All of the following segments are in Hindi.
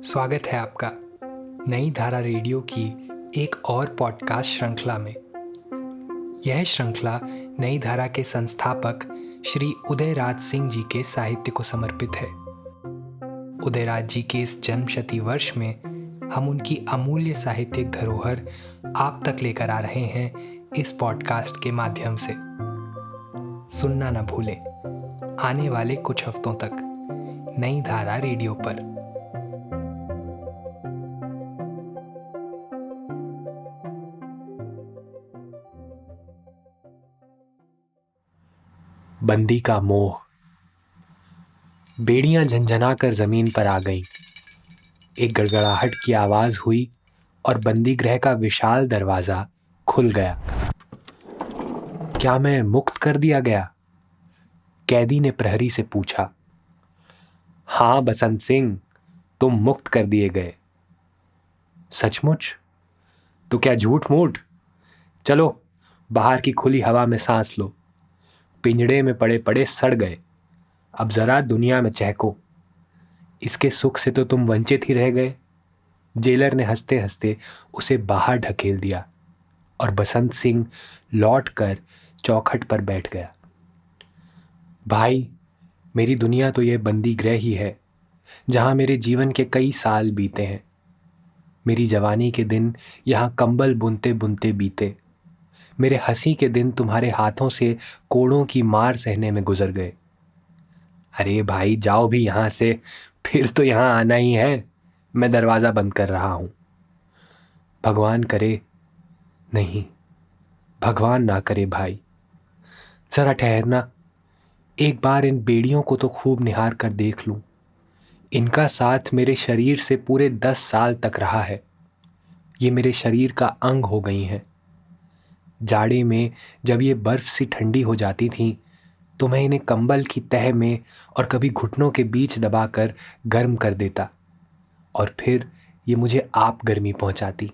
स्वागत है आपका नई धारा रेडियो की एक और पॉडकास्ट श्रृंखला में। यह श्रृंखला नई धारा के संस्थापक श्री उदयराज सिंह जी के साहित्य को समर्पित है। उदयराज जी के इस जन्मशती वर्ष में हम उनकी अमूल्य साहित्यिक धरोहर आप तक लेकर आ रहे हैं इस पॉडकास्ट के माध्यम से। सुनना न भूलें आने वाले कुछ हफ्तों तक नई धारा रेडियो पर। बंदी का मोह। बेड़ियां झंझनाकर जमीन पर आ गईं। एक गड़गड़ाहट की आवाज हुई और बंदी गृह का विशाल दरवाजा खुल गया। क्या मैं मुक्त कर दिया गया? कैदी ने प्रहरी से पूछा। हाँ बसंत सिंह, तुम मुक्त कर दिए गए। सचमुच? तो क्या झूठ मूठ? चलो बाहर की खुली हवा में सांस लो। पिंजड़े में पड़े पड़े सड़ गए, अब जरा दुनिया में चहको। इसके सुख से तो तुम वंचित ही रह गए। जेलर ने हंसते हंसते उसे बाहर ढकेल दिया और बसंत सिंह लौटकर चौखट पर बैठ गया। भाई, मेरी दुनिया तो यह बंदी गृह ही है जहां मेरे जीवन के कई साल बीते हैं। मेरी जवानी के दिन यहां कंबल बुनते बुनते बीते। मेरे हंसी के दिन तुम्हारे हाथों से कोड़ों की मार सहने में गुजर गए। अरे भाई जाओ भी यहां से, फिर तो यहां आना ही है। मैं दरवाजा बंद कर रहा हूं। भगवान करे, नहीं भगवान ना करे भाई। जरा ठहरना, एक बार इन बेड़ियों को तो खूब निहार कर देख लूं। इनका साथ मेरे शरीर से पूरे 10 साल तक रहा है। ये मेरे शरीर का अंग हो गई हैं। जाड़े में जब ये बर्फ सी ठंडी हो जाती थीं तो मैं इन्हें कंबल की तह में और कभी घुटनों के बीच दबाकर गर्म कर देता और फिर ये मुझे आप गर्मी पहुंचाती।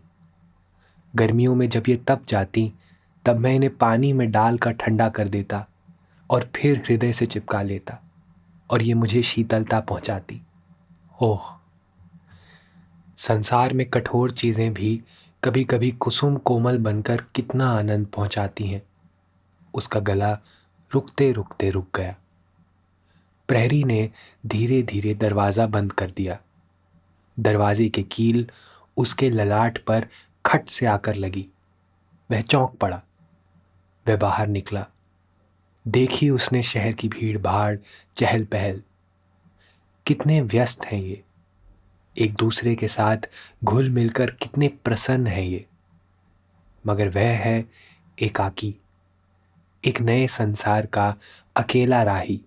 गर्मियों में जब ये तप जाती तब मैं इन्हें पानी में डालकर ठंडा कर देता और फिर हृदय से चिपका लेता और ये मुझे शीतलता पहुंचाती। ओह, संसार में कठोर चीजें भी कभी कभी कुसुम कोमल बनकर कितना आनंद पहुंचाती हैं। उसका गला रुकते रुकते रुक गया। प्रहरी ने धीरे धीरे दरवाजा बंद कर दिया। दरवाजे की कील उसके ललाट पर खट से आकर लगी। वह चौंक पड़ा। वह बाहर निकला। देखी उसने शहर की भीड़ भाड़, चहल पहल। कितने व्यस्त हैं ये, एक दूसरे के साथ घुल मिलकर कितने प्रसन्न हैं ये। मगर वह है एकाकी, एक नए संसार का अकेला राही।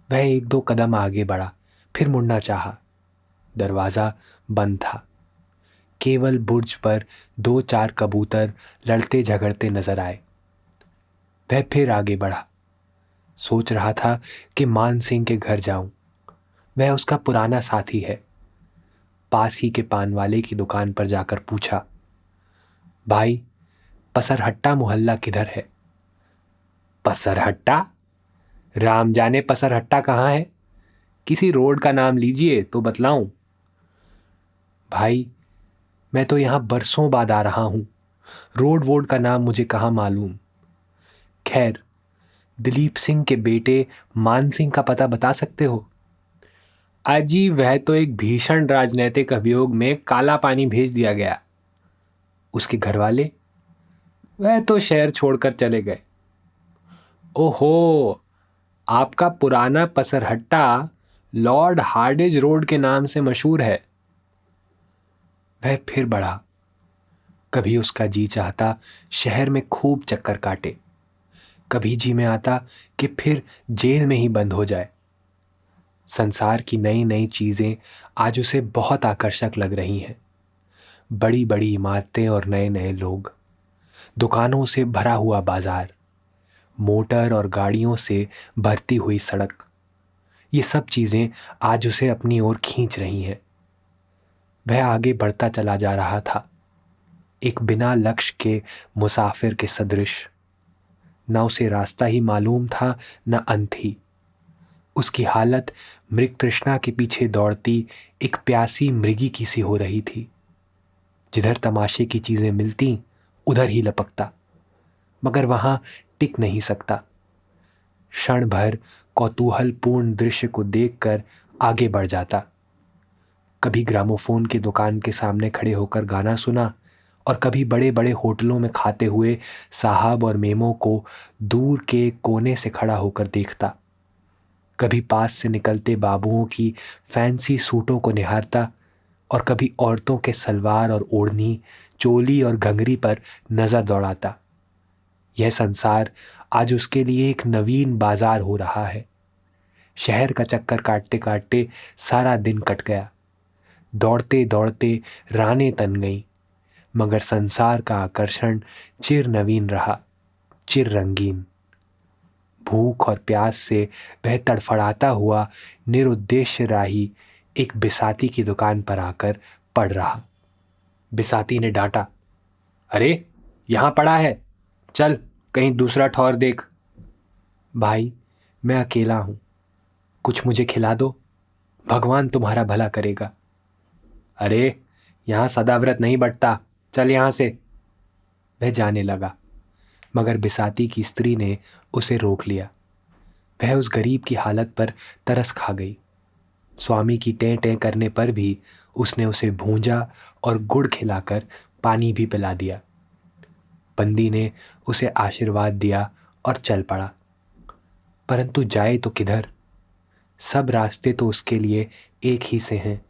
वह एक दो कदम आगे बढ़ा, फिर मुड़ना चाहा। दरवाजा बंद था। केवल बुर्ज पर 2-4 कबूतर लड़ते झगड़ते नजर आए। वह फिर आगे बढ़ा। सोच रहा था कि मान सिंह के घर जाऊं। वह उसका पुराना साथी है। पास ही के पान वाले की दुकान पर जाकर पूछा, भाई पसरहट्टा मोहल्ला किधर है? पसरहट्टा? राम जाने पसरहट्टा कहाँ है। किसी रोड का नाम लीजिए तो बतलाऊं। भाई मैं तो यहां बरसों बाद आ रहा हूं, रोड वोड का नाम मुझे कहाँ मालूम। खैर, दिलीप सिंह के बेटे मान सिंह का पता बता सकते हो? अजी वह तो एक भीषण राजनैतिक अभियोग में काला पानी भेज दिया गया। उसके घर वाले? वह तो शहर छोड़कर चले गए। ओहो, आपका पुराना पसरहट्टा लॉर्ड हार्डिज रोड के नाम से मशहूर है। वह फिर बढ़ा। कभी उसका जी चाहता शहर में खूब चक्कर काटे, कभी जी में आता कि फिर जेल में ही बंद हो जाए। संसार की नई नई चीजें आज उसे बहुत आकर्षक लग रही हैं। बड़ी बड़ी इमारतें और नए नए लोग, दुकानों से भरा हुआ बाजार, मोटर और गाड़ियों से भरती हुई सड़क, ये सब चीजें आज उसे अपनी ओर खींच रही हैं। वह आगे बढ़ता चला जा रहा था, एक बिना लक्ष्य के मुसाफिर के सदृश। न उसे रास्ता ही मालूम था, न अंत ही। उसकी हालत मृग तृष्णा के पीछे दौड़ती एक प्यासी मृगी की सी हो रही थी। जिधर तमाशे की चीजें मिलती उधर ही लपकता, मगर वहां टिक नहीं सकता। क्षण भर कौतूहलपूर्ण दृश्य को देखकर आगे बढ़ जाता। कभी ग्रामोफोन की दुकान के सामने खड़े होकर गाना सुना और कभी बड़े बड़े होटलों में खाते हुए साहब और मेमों को दूर के कोने से खड़ा होकर देखता। कभी पास से निकलते बाबुओं की फैंसी सूटों को निहारता और कभी औरतों के सलवार और ओढ़नी, चोली और घंघरी पर नजर दौड़ाता। यह संसार आज उसके लिए एक नवीन बाजार हो रहा है। शहर का चक्कर काटते काटते सारा दिन कट गया। दौड़ते दौड़ते रानें तन गईं, मगर संसार का आकर्षण चिर नवीन रहा, चिर रंगीन। भूख और प्यास से वह तड़फड़ाता हुआ निरुद्देश्य राही एक बिसाती की दुकान पर आकर पड़ रहा। बिसाती ने डांटा, अरे यहां पड़ा है, चल कहीं दूसरा ठौर देख। भाई मैं अकेला हूं, कुछ मुझे खिला दो, भगवान तुम्हारा भला करेगा। अरे यहां सदाव्रत नहीं बटता, चल यहां से। वह जाने लगा, मगर बिसाती की स्त्री ने उसे रोक लिया। वह उस गरीब की हालत पर तरस खा गई। स्वामी की टें टें करने पर भी उसने उसे भूंजा और गुड़ खिलाकर पानी भी पिला दिया। बंदी ने उसे आशीर्वाद दिया और चल पड़ा। परंतु जाए तो किधर? सब रास्ते तो उसके लिए एक ही से हैं।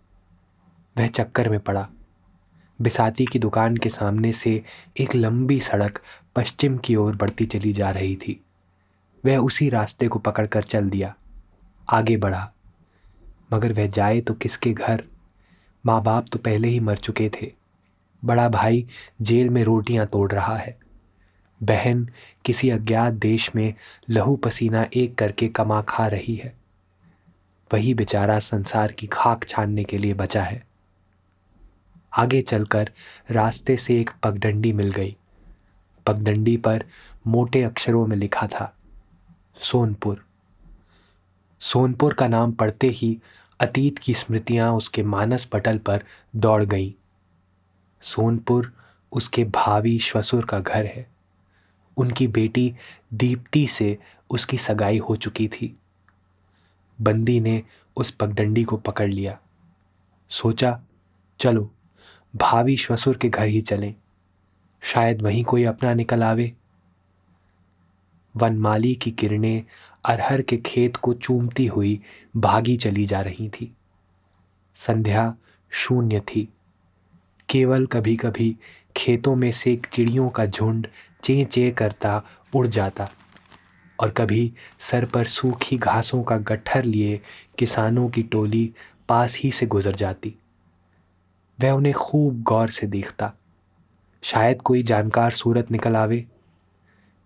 वह चक्कर में पड़ा। बिसाती की दुकान के सामने से एक लंबी सड़क पश्चिम की ओर बढ़ती चली जा रही थी। वह उसी रास्ते को पकड़कर चल दिया, आगे बढ़ा। मगर वह जाए तो किसके घर? माँ बाप तो पहले ही मर चुके थे। बड़ा भाई जेल में रोटियां तोड़ रहा है। बहन किसी अज्ञात देश में लहू पसीना एक करके कमा खा रही है। वही बेचारा संसार की खाक छानने के लिए बचा है। आगे चलकर रास्ते से एक पगडंडी मिल गई। पगडंडी पर मोटे अक्षरों में लिखा था, सोनपुर। सोनपुर का नाम पढ़ते ही अतीत की स्मृतियां उसके मानस पटल पर दौड़ गईं। सोनपुर उसके भावी श्वसुर का घर है। उनकी बेटी दीप्ति से उसकी सगाई हो चुकी थी। बंदी ने उस पगडंडी को पकड़ लिया। सोचा, चलो भावी श्वसुर के घर ही चलें, शायद वहीं कोई अपना निकल आवे। वनमाली की किरणें अरहर के खेत को चूमती हुई भागी चली जा रही थी। संध्या शून्य थी। केवल कभी कभी खेतों में से एक चिड़ियों का झुंड चें चें करता उड़ जाता और कभी सर पर सूखी घासों का गट्ठर लिए किसानों की टोली पास ही से गुजर जाती। वह उन्हें खूब गौर से देखता, शायद कोई जानकार सूरत निकल आवे,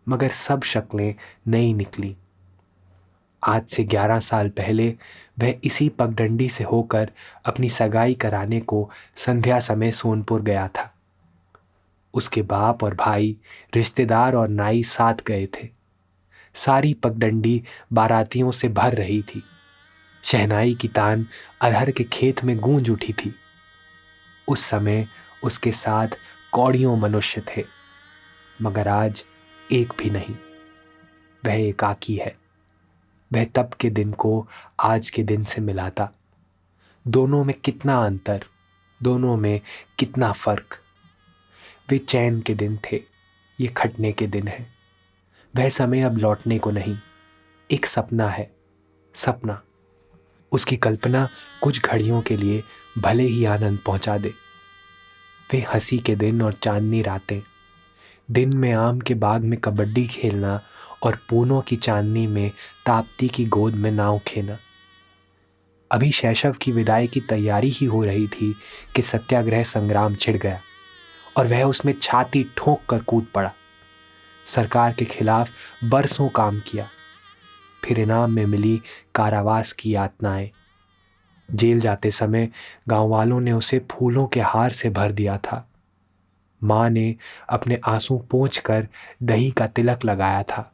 मगर सब शक्लें नई निकली। आज से 11 साल पहले वह इसी पगडंडी से होकर अपनी सगाई कराने को संध्या समय सोनपुर गया था। उसके बाप और भाई, रिश्तेदार और नाई साथ गए थे। सारी पगडंडी बारातियों से भर रही थी। शहनाई की तान अरहर के खेत में गूंज उठी थी। उस समय उसके साथ कौड़ियों मनुष्य थे, मगर आज एक भी नहीं। वह एकाकी है। वह तब के दिन को आज के दिन से मिलाता। दोनों में कितना अंतर, दोनों में कितना फर्क। वे चैन के दिन थे, ये खटने के दिन है। वह समय अब लौटने को नहीं, एक सपना है, सपना। उसकी कल्पना कुछ घड़ियों के लिए भले ही आनंद पहुंचा दे। वे हंसी के दिन और चांदनी रातें, दिन में आम के बाग में कबड्डी खेलना और पूनों की चांदनी में ताप्ती की गोद में नाव खेना। अभी शैशव की विदाई की तैयारी ही हो रही थी कि सत्याग्रह संग्राम छिड़ गया और वह उसमें छाती ठोंक कर कूद पड़ा। सरकार के खिलाफ बरसों काम किया, फिर इनाम में मिली कारावास की यातनाएं। जेल जाते समय गांव वालों ने उसे फूलों के हार से भर दिया था। माँ ने अपने आंसू पोंछ कर दही का तिलक लगाया था।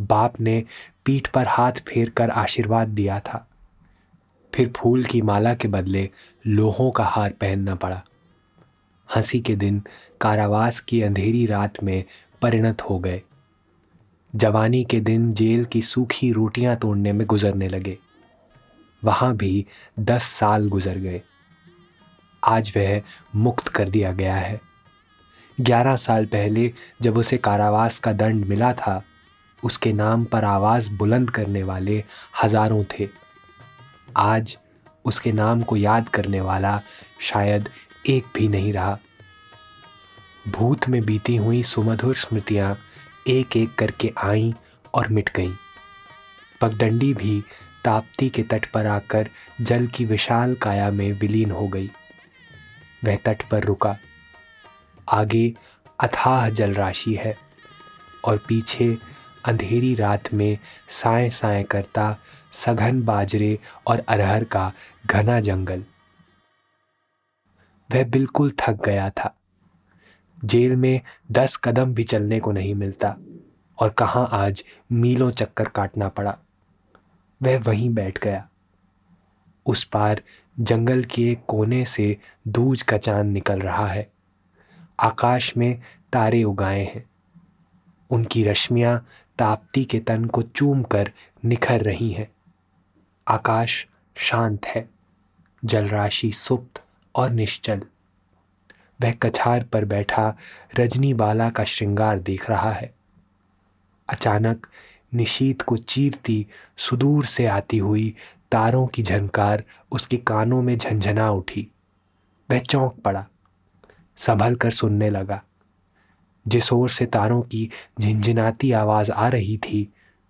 बाप ने पीठ पर हाथ फेर कर आशीर्वाद दिया था। फिर फूल की माला के बदले लोहों का हार पहनना पड़ा। हंसी के दिन कारावास की अंधेरी रात में परिणत हो गए। जवानी के दिन जेल की सूखी रोटियां तोड़ने में गुजरने लगे। वहां भी 10 साल गुजर गए। आज वह मुक्त कर दिया गया है। 11 साल पहले जब उसे कारावास का दंड मिला था, उसके नाम पर आवाज बुलंद करने वाले हजारों थे। आज उसके नाम को याद करने वाला शायद एक भी नहीं रहा। भूत में बीती हुई सुमधुर स्मृतियां एक एक करके आईं और मिट गईं। पगडंडी भी ताप्ती के तट पर आकर जल की विशाल काया में विलीन हो गई। वह तट पर रुका। आगे अथाह जल राशि है और पीछे अंधेरी रात में साए साए करता सघन बाजरे और अरहर का घना जंगल। वह बिल्कुल थक गया था। जेल में 10 कदम भी चलने को नहीं मिलता और कहाँ आज मीलों चक्कर काटना पड़ा। वह वहीं बैठ गया। उस पार जंगल के एक कोने से दूज का चांद निकल रहा है। आकाश में तारे उगाए हैं। उनकी रश्मियां ताप्ती के तन को चूम कर निखर रही हैं। आकाश शांत है, जलराशि सुप्त और निश्चल। वह कछार पर बैठा रजनी बाला का श्रृंगार देख रहा है। अचानक निशीथ को चीरती सुदूर से आती हुई तारों की झनकार उसके कानों में झंझना उठी। वह चौंक पड़ा, संभल कर सुनने लगा। जिस ओर से तारों की झिनझिनाती आवाज आ रही थी,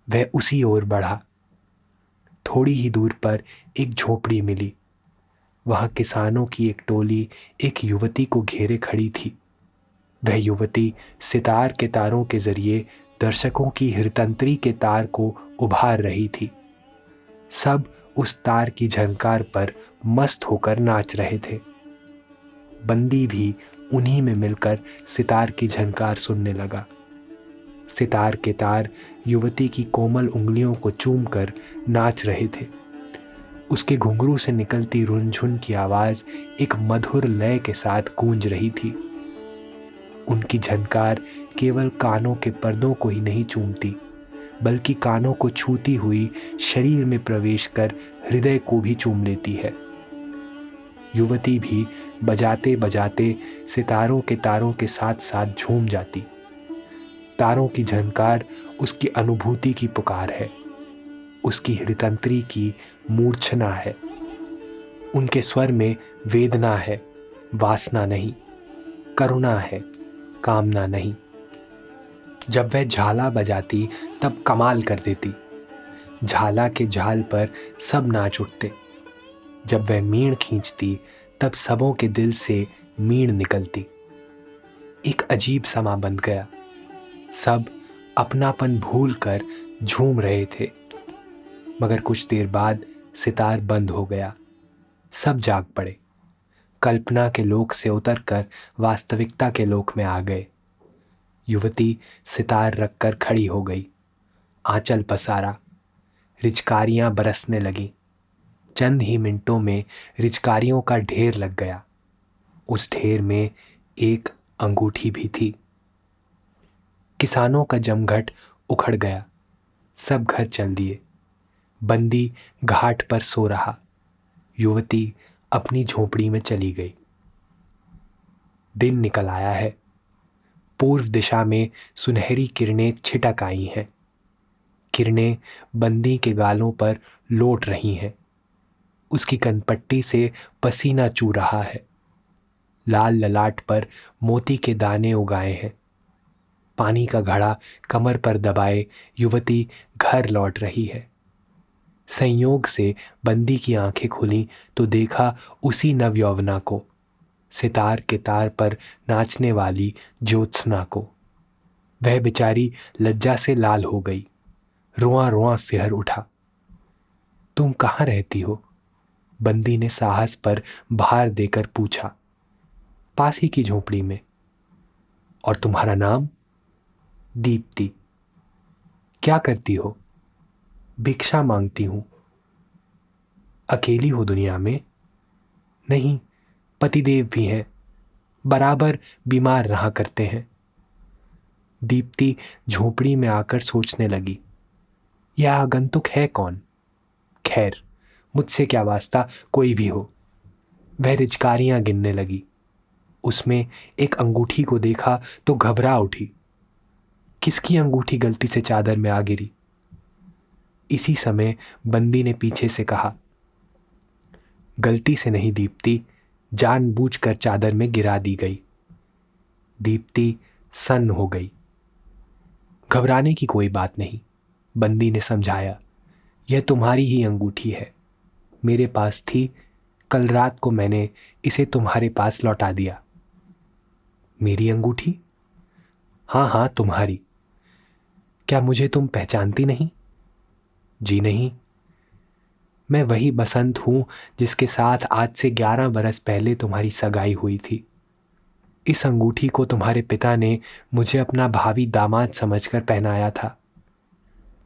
वह उसी ओर बढ़ा। थोड़ी ही दूर पर एक झोपड़ी मिली। वहां किसानों की एक टोली एक युवती को घेरे खड़ी थी। वह युवती सितार के तारों के जरिए दर्शकों की हृतंत्री के तार को उभार रही थी। सब उस तार की झनकार पर मस्त होकर नाच रहे थे। बंदी भी उन्हीं में मिलकर सितार की झनकार सुनने लगा। सितार के तार युवती की कोमल उंगलियों को चूमकर नाच रहे थे। उसके घुंघरू से निकलती रुनझुन की आवाज एक मधुर लय के साथ गूंज रही थी। उनकी झनकार केवल कानों के पर्दों को ही नहीं चूमती, बल्कि कानों को छूती हुई शरीर में प्रवेश कर हृदय को भी चूम लेती है। युवती भी बजाते बजाते सितारों के तारों के साथ साथ झूम जाती। तारों की झनकार उसकी अनुभूति की पुकार है, उसकी हृतंत्री की मूर्छना है। उनके स्वर में वेदना है, वासना नहीं, करुणा है, कामना नहीं। जब वह झाला बजाती तब कमाल कर देती। झाला के झाल पर सब नाच उठते। जब वह मीण खींचती तब सबों के दिल से मीण निकलती। एक अजीब समा बन गया। सब अपनापन भूल कर झूम रहे थे। मगर कुछ देर बाद सितार बंद हो गया। सब जाग पड़े। कल्पना के लोक से उतरकर वास्तविकता के लोक में आ गए। युवती सितार रखकर खड़ी हो गई। आंचल पसारा। रिचकारियां बरसने लगीं। चंद ही मिनटों में रिचकारियों का ढेर लग गया। उस ढेर में एक अंगूठी भी थी। किसानों का जमघट उखड़ गया। सब घर चल दिए। बंदी घाट पर सो रहा। युवती अपनी झोपड़ी में चली गई। दिन निकल आया है। पूर्व दिशा में सुनहरी किरणें छिटक आई हैं। किरणें बंदी के गालों पर लौट रही हैं। उसकी कनपट्टी से पसीना चू रहा है। लाल ललाट पर मोती के दाने उगाए हैं। पानी का घड़ा कमर पर दबाए युवती घर लौट रही है। संयोग से बंदी की आंखें खुली तो देखा उसी नवयौवना को, सितार के तार पर नाचने वाली ज्योत्सना को। वह बेचारी लज्जा से लाल हो गई। रोआं रोआं सिहर उठा। तुम कहाँ रहती हो? बंदी ने साहस पर भार देकर पूछा। पास ही की झोपड़ी में। और तुम्हारा नाम? दीप्ति। क्या करती हो? भिक्षा मांगती हूं। अकेली हो दुनिया में? नहीं, पतिदेव भी हैं, बराबर बीमार रहा करते हैं। दीप्ति झोपड़ी में आकर सोचने लगी, यह आगंतुक है कौन? खैर, मुझसे क्या वास्ता, कोई भी हो। वह रिचकारियां गिनने लगी। उसमें एक अंगूठी को देखा तो घबरा उठी। किसकी अंगूठी गलती से चादर में आ गिरी? इसी समय बंदी ने पीछे से कहा, गलती से नहीं दीप्ति, जानबूझकर चादर में गिरा दी गई। दीप्ति सन्न हो गई। घबराने की कोई बात नहीं, बंदी ने समझाया। यह तुम्हारी ही अंगूठी है, मेरे पास थी, कल रात को मैंने इसे तुम्हारे पास लौटा दिया। मेरी अंगूठी? हाँ हाँ, तुम्हारी। क्या मुझे तुम पहचानती नहीं? जी नहीं। मैं वही बसंत हूं जिसके साथ आज से 11 बरस पहले तुम्हारी सगाई हुई थी। इस अंगूठी को तुम्हारे पिता ने मुझे अपना भावी दामाद समझकर पहनाया था,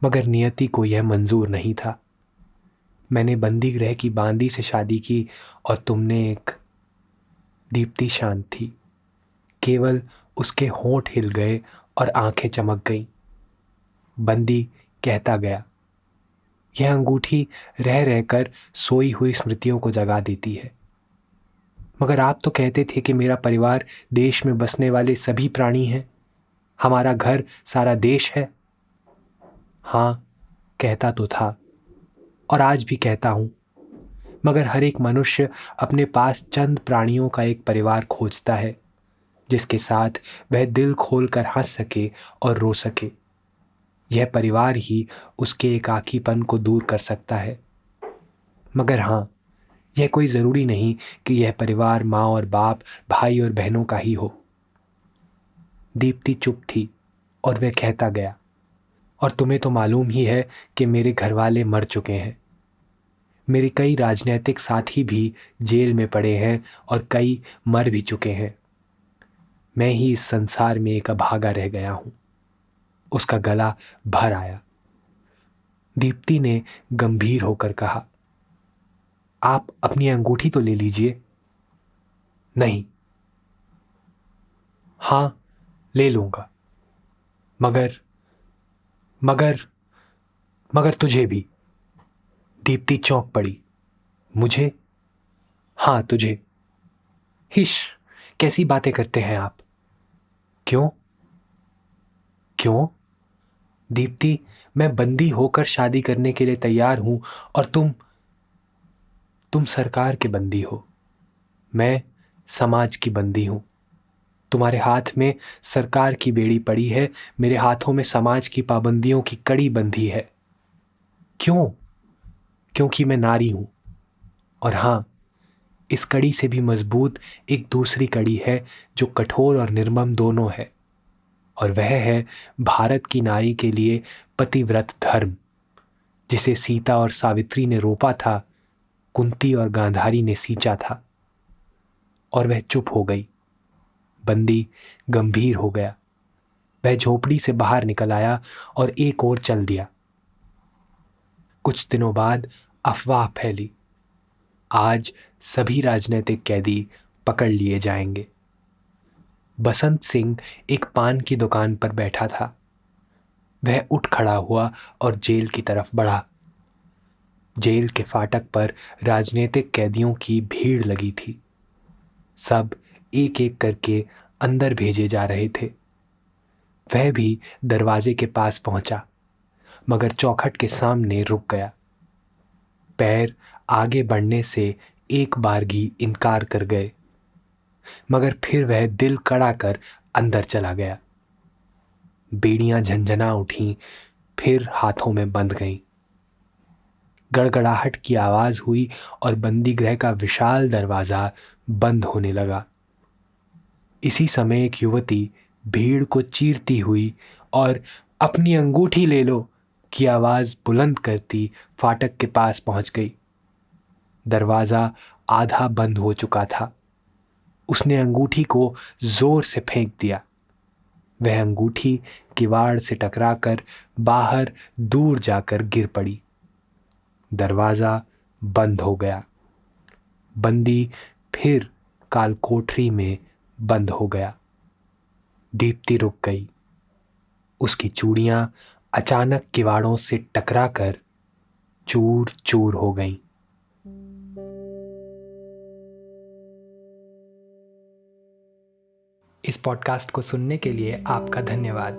मगर नियति को यह मंजूर नहीं था। मैंने बंदी गृह की बांदी से शादी की और तुमने एक। दीप्ति शांत थी, केवल उसके होंठ हिल गए और आंखें चमक गईं। बंदी कहता गया, यह अंगूठी रह रहकर सोई हुई स्मृतियों को जगा देती है। मगर आप तो कहते थे कि मेरा परिवार देश में बसने वाले सभी प्राणी हैं, हमारा घर सारा देश है। हाँ, कहता तो था और आज भी कहता हूं, मगर हर एक मनुष्य अपने पास चंद प्राणियों का एक परिवार खोजता है, जिसके साथ वह दिल खोलकर हंस सके और रो सके। यह परिवार ही उसके एकाकीपन को दूर कर सकता है। मगर हाँ, यह कोई ज़रूरी नहीं कि यह परिवार माँ और बाप, भाई और बहनों का ही हो। दीप्ति चुप थी और वह कहता गया, और तुम्हें तो मालूम ही है कि मेरे घरवाले मर चुके हैं। मेरे कई राजनीतिक साथी भी जेल में पड़े हैं और कई मर भी चुके हैं। मैं ही इस संसार में एक अभागा रह गया हूं। उसका गला भर आया। दीप्ति ने गंभीर होकर कहा, आप अपनी अंगूठी तो ले लीजिए। नहीं। हां, ले लूंगा, मगर मगर मगर तुझे भी। दीप्ति चौंक पड़ी। मुझे? हां, तुझे। हिश, कैसी बातें करते हैं आप? क्यों? क्यों? दीप्ति, मैं बंदी होकर शादी करने के लिए तैयार हूं और तुम सरकार के बंदी हो। मैं समाज की बंदी हूं। तुम्हारे हाथ में सरकार की बेड़ी पड़ी है, मेरे हाथों में समाज की पाबंदियों की कड़ी बंधी है। क्यों? क्योंकि मैं नारी हूं। और हां, इस कड़ी से भी मजबूत एक दूसरी कड़ी है जो कठोर और निर्मम दोनों है, और वह है भारत की नारी के लिए पतिव्रत धर्म, जिसे सीता और सावित्री ने रोपा था, कुंती और गांधारी ने सींचा था। और वह चुप हो गई। बंदी गंभीर हो गया। वह झोपड़ी से बाहर निकल आया और एक ओर चल दिया। कुछ दिनों बाद अफवाह फैली, आज सभी राजनीतिक कैदी पकड़ लिए जाएंगे। बसंत सिंह एक पान की दुकान पर बैठा था। वह उठ खड़ा हुआ और जेल की तरफ बढ़ा। जेल के फाटक पर राजनीतिक कैदियों की भीड़ लगी थी। सब एक एक करके अंदर भेजे जा रहे थे। वह भी दरवाजे के पास पहुंचा, मगर चौखट के सामने रुक गया। पैर आगे बढ़ने से एक बारगी इनकार कर गए, मगर फिर वह दिल कड़ा कर अंदर चला गया। बेड़ियां झंझना उठीं, फिर हाथों में बंध गईं। गड़गड़ाहट की आवाज हुई और बंदी गृह का विशाल दरवाजा बंद होने लगा। इसी समय एक युवती भीड़ को चीरती हुई और अपनी अंगूठी ले लो की आवाज बुलंद करती फाटक के पास पहुंच गई। दरवाजा आधा बंद हो चुका था। उसने अंगूठी को जोर से फेंक दिया। वह अंगूठी किवाड़ से टकराकर बाहर दूर जाकर गिर पड़ी। दरवाजा बंद हो गया। बंदी फिर काल कोठरी में बंद हो गया। दीप्ति रुक गई। उसकी चूड़ियां अचानक किवाड़ों से टकराकर चूर चूर हो गईं। इस पॉडकास्ट को सुनने के लिए आपका धन्यवाद।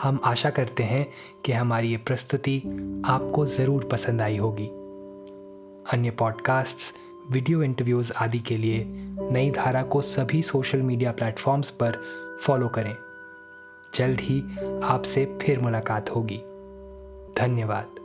हम आशा करते हैं कि हमारी ये प्रस्तुति आपको ज़रूर पसंद आई होगी। अन्य पॉडकास्ट्स, वीडियो इंटरव्यूज़ आदि के लिए नई धारा को सभी सोशल मीडिया प्लेटफॉर्म्स पर फॉलो करें। जल्द ही आपसे फिर मुलाकात होगी। धन्यवाद।